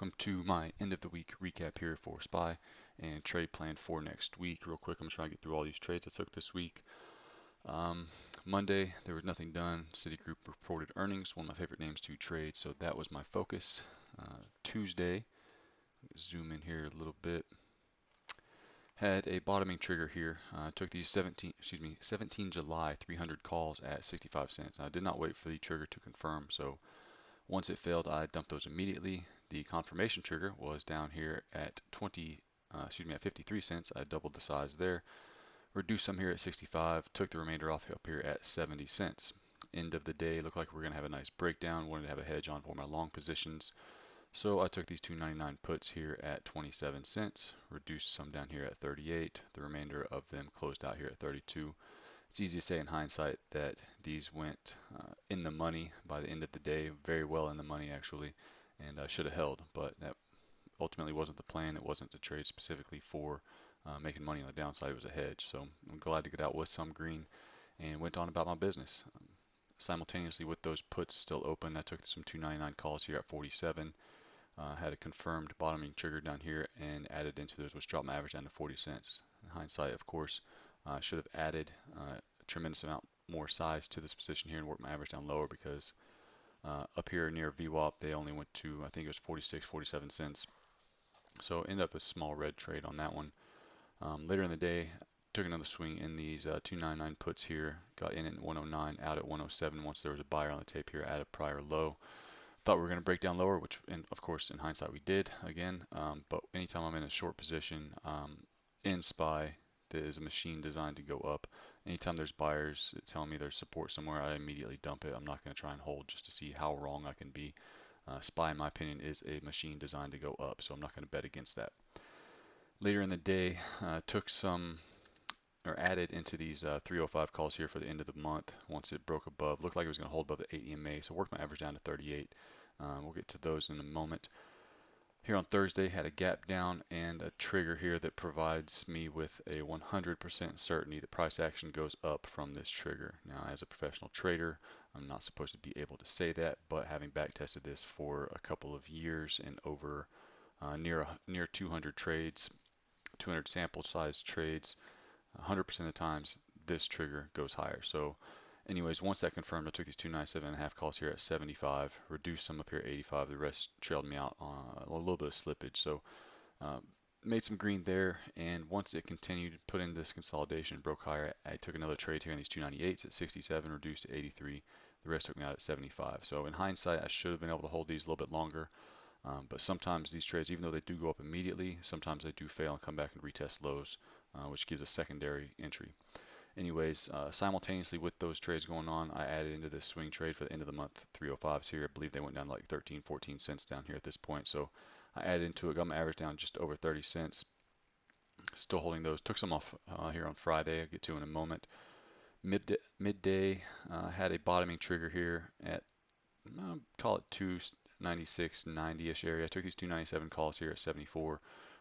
welcome to my end of the week recap here for SPY and trade plan for next week. Real quick, I'm trying to get through all these trades I took this week. Monday, there was nothing done. Citigroup reported earnings, one of my favorite names to trade, so that was my focus. Tuesday, zoom in here a little bit. Had a bottoming trigger here. Took these 17 July 300 calls at 65 cents. I did not wait for the trigger to confirm, so once it failed, I dumped those immediately. The confirmation trigger was down here at at 53 cents. I doubled the size there, reduced some here at 65, took the remainder off up here at 70 cents. End of the day, looked like we're going to have a nice breakdown. Wanted to have a hedge on for my long positions. So I took these 299 puts here at 27 cents, reduced some down here at 38. The remainder of them closed out here at 32. It's easy to say in hindsight that these went in the money by the end of the day, very well in the money actually, and should have held, but that ultimately wasn't the plan. It wasn't to trade specifically for making money on the downside. It was a hedge. So I'm glad to get out with some green and went on about my business. Simultaneously with those puts still open, I took some 299 calls here at 47. Had a confirmed bottoming trigger down here and added into those, which dropped my average down to 40 cents. In hindsight, of course, should have added a tremendous amount more size to this position here and worked my average down lower because up here near VWAP, they only went to, I think it was 46, 47 cents. So ended up a small red trade on that one. Later in the day, took another swing in these 299 puts here. Got in at 109, out at 107 once there was a buyer on the tape here at a prior low. Thought we were going to break down lower, which, of course, in hindsight, we did again. But anytime I'm in a short position in SPY, that is a machine designed to go up. Anytime there's buyers telling me there's support somewhere, I immediately dump it. I'm not going to try and hold just to see how wrong I can be. SPY, in my opinion, is a machine designed to go up, so I'm not going to bet against that. Later in the day, took some or added into these 305 calls here for the end of the month. Once it broke above, looked like it was going to hold above the 8 EMA, so worked my average down to 38. We'll get to those in a moment. Here on Thursday, had a gap down and a trigger here that provides me with a 100% certainty that price action goes up from this trigger. Now, as a professional trader, I'm not supposed to be able to say that, but having back tested this for a couple of years and over near 200 trades, 200 sample size trades, 100% of the times this trigger goes higher. So anyways, once that confirmed, I took these 297.5 calls here at 75, reduced some up here at 85. The rest trailed me out on a little bit of slippage. So made some green there, and once it continued, put in this consolidation, broke higher. I took another trade here in these 298s at 67, reduced to 83. The rest took me out at 75. So in hindsight, I should have been able to hold these a little bit longer. But sometimes these trades, even though they do go up immediately, sometimes they do fail and come back and retest lows, which gives a secondary entry. Anyways, simultaneously with those trades going on, I added into this swing trade for the end of the month 305s here. I believe they went down like 13, 14 cents down here at this point. So I added into it, got my average down just over 30 cents. Still holding those. Took some off here on Friday. I'll get to in a moment. Midday had a bottoming trigger here at call it 296.90ish area. I took these 297 calls here at 74.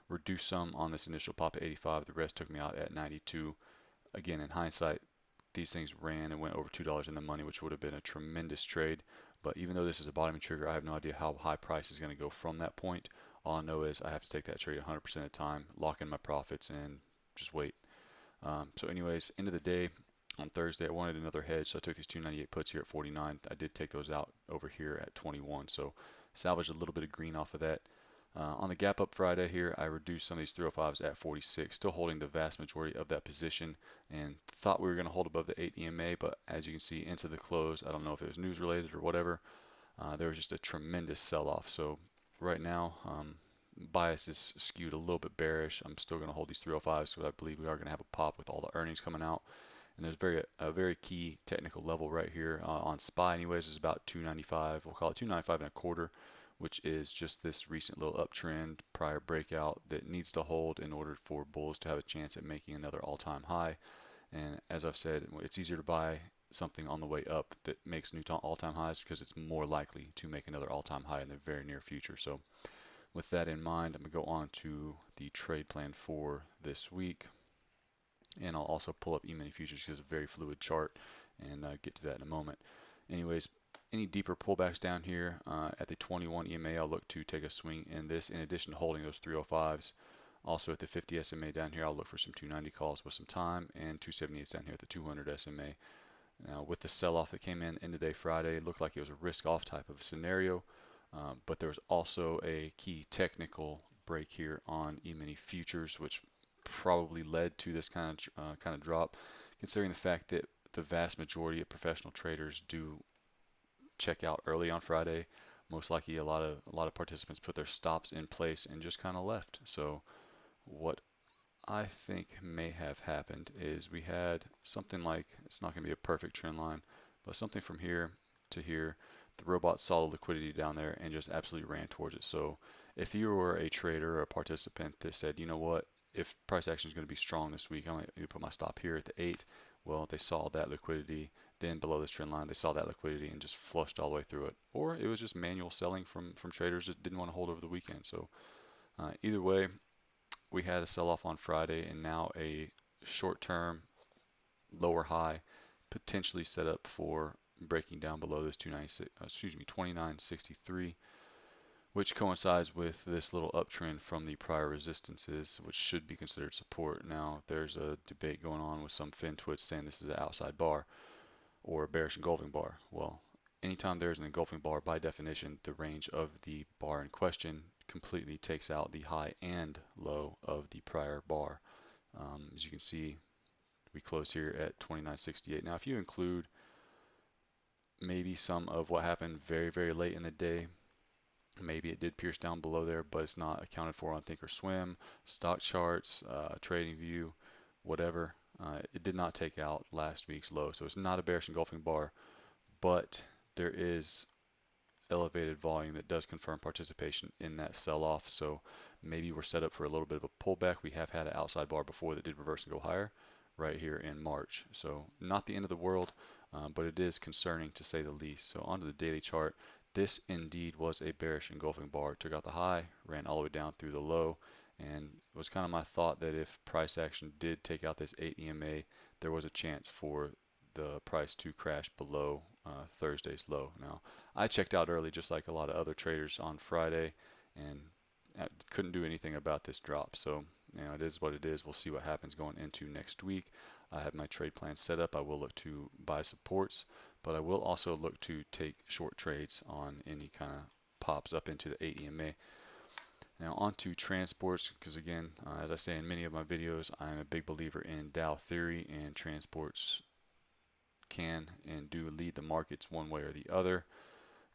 Reduced some on this initial pop at 85. The rest took me out at 92. Again, in hindsight, these things ran and went over $2 in the money, which would have been a tremendous trade. But even though this is a bottoming trigger, I have no idea how high price is going to go from that point. All I know is I have to take that trade 100% of the time, lock in my profits, and just wait. So anyways, end of the day, on Thursday, I wanted another hedge, so I took these 298 puts here at 49. I did take those out over here at 21, so salvaged a little bit of green off of that. On the gap up Friday here, I reduced some of these 305s at 46, still holding the vast majority of that position, and thought we were going to hold above the 8 EMA, but as you can see into the close, I don't know if it was news related or whatever, there was just a tremendous sell-off. So right now, bias is skewed a little bit bearish. I'm still going to hold these 305s because I believe we are going to have a pop with all the earnings coming out. And there's a very key technical level right here on SPY anyways is about 295. We'll call it 295 and a quarter, which is just this recent little uptrend prior breakout that needs to hold in order for bulls to have a chance at making another all-time high. And as I've said, it's easier to buy something on the way up that makes new all-time highs because it's more likely to make another all-time high in the very near future. So with that in mind, I'm going to go on to the trade plan for this week. And I'll also pull up E-mini futures because it's a very fluid chart and get to that in a moment. Anyways, any deeper pullbacks down here at the 21 EMA, I'll look to take a swing in this in addition to holding those 305s. Also at the 50 SMA down here, I'll look for some 290 calls with some time and 278s down here at the 200 SMA. Now with the sell-off that came in today Friday, it looked like it was a risk-off type of scenario, but there was also a key technical break here on E-mini futures, which probably led to this kind of drop, considering the fact that the vast majority of professional traders do check out early on Friday. Most likely, a lot of participants put their stops in place and just kind of left. So what I think may have happened is we had something like, it's not going to be a perfect trend line, but something from here to here. The robot saw the liquidity down there and just absolutely ran towards it. So if you were a trader or a participant that said, you know what, if price action is going to be strong this week, I'm going to put my stop here at the 8. Well, they saw that liquidity, then below this trend line, they saw that liquidity and just flushed all the way through it. Or it was just manual selling from traders that didn't want to hold over the weekend. So either way, we had a sell-off on Friday and now a short-term lower high potentially set up for breaking down below this 2963, which coincides with this little uptrend from the prior resistances, which should be considered support. Now, there's a debate going on with some FinTwits saying this is an outside bar or a bearish engulfing bar. Well, anytime there's an engulfing bar, by definition, the range of the bar in question completely takes out the high and low of the prior bar. As you can see, we close here at 29.68. Now, if you include maybe some of what happened very, very late in the day, maybe it did pierce down below there, but it's not accounted for on Thinkorswim, stock charts, TradingView, whatever. It did not take out last week's low, so it's not a bearish engulfing bar, but there is elevated volume that does confirm participation in that sell-off. So maybe we're set up for a little bit of a pullback. We have had an outside bar before that did reverse and go higher right here in March. So not the end of the world, but it is concerning to say the least. So onto the daily chart. This indeed was a bearish engulfing bar. It took out the high, ran all the way down through the low, and it was kind of my thought that if price action did take out this 8 EMA, there was a chance for the price to crash below Thursday's low. Now, I checked out early just like a lot of other traders on Friday and couldn't do anything about this drop. So, it is what it is. We'll see what happens going into next week. I have my trade plan set up. I will look to buy supports, but I will also look to take short trades on any kind of pops up into the 8 EMA. Now onto transports, because again, as I say in many of my videos, I'm a big believer in Dow theory, and transports can and do lead the markets one way or the other.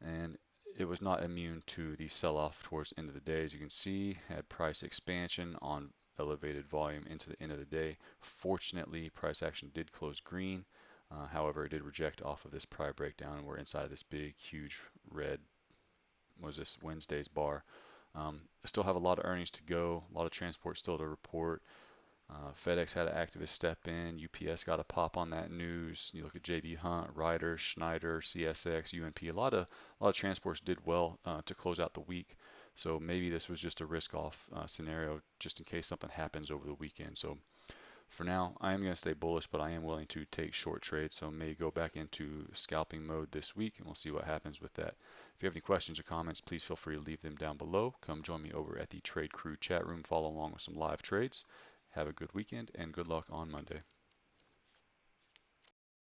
And it was not immune to the sell-off towards the end of the day. As you can see, had price expansion on elevated volume into the end of the day. Fortunately, price action did close green. However, it did reject off of this prior breakdown, and we're inside of this big, huge red, was this Wednesday's bar. I still have a lot of earnings to go, a lot of transport still to report. FedEx had an activist step in. UPS got a pop on that news. You look at JB Hunt, Ryder, Schneider, CSX, UNP. A lot of transports did well to close out the week. So maybe this was just a risk-off scenario, just in case something happens over the weekend. So for now, I am going to stay bullish, but I am willing to take short trades. So may go back into scalping mode this week, and we'll see what happens with that. If you have any questions or comments, please feel free to leave them down below. Come join me over at the Trade Crew chat room. Follow along with some live trades. Have a good weekend and good luck on Monday.